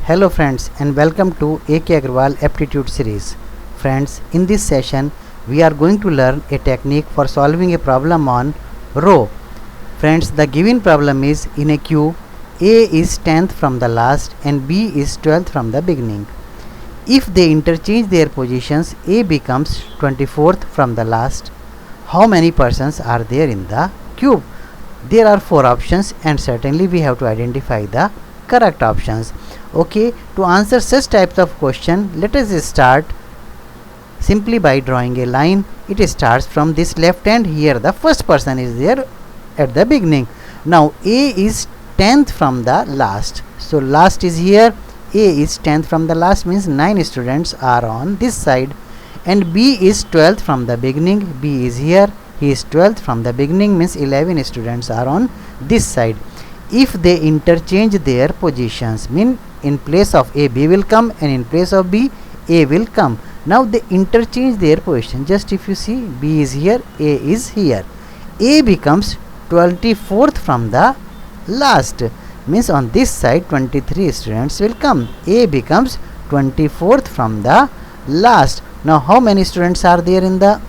Hello friends and welcome to AK Agarwal Aptitude Series. Friends, in this session we are going to learn a technique for solving a problem on row. Friends, the given problem is in a queue A is 10th from the last and B is 12th from the beginning. If they interchange their positions, A becomes 24th from the last. How many persons are there in the queue? There are 4 options and certainly we have to identify the correct options. Okay, to answer such types of question, let us start simply by drawing a line. It starts from this left hand. Here the first person is there at the beginning. Now A is 10th from the last, so last is here. A is 10th from the last means 9 students are on this side, and B is 12th from the beginning. B is here, he is 12th from the beginning means 11 students are on this side. If they interchange their positions, mean in place of A, B will come, and in place of B, A will come. Now they interchange their position. Just if you see, B is here, A is here. A becomes 24th from the last, means on this side 23 students will come. A becomes 24th from the last. Now how many students are there in the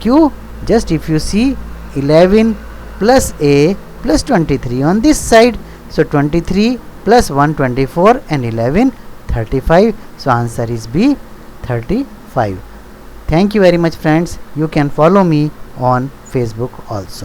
queue? Just if you see, 11 plus A plus 23 on this side, so 23 plus 1 24 and 11 35. So answer is B, 35. Thank you very much friends. You can follow me on Facebook also.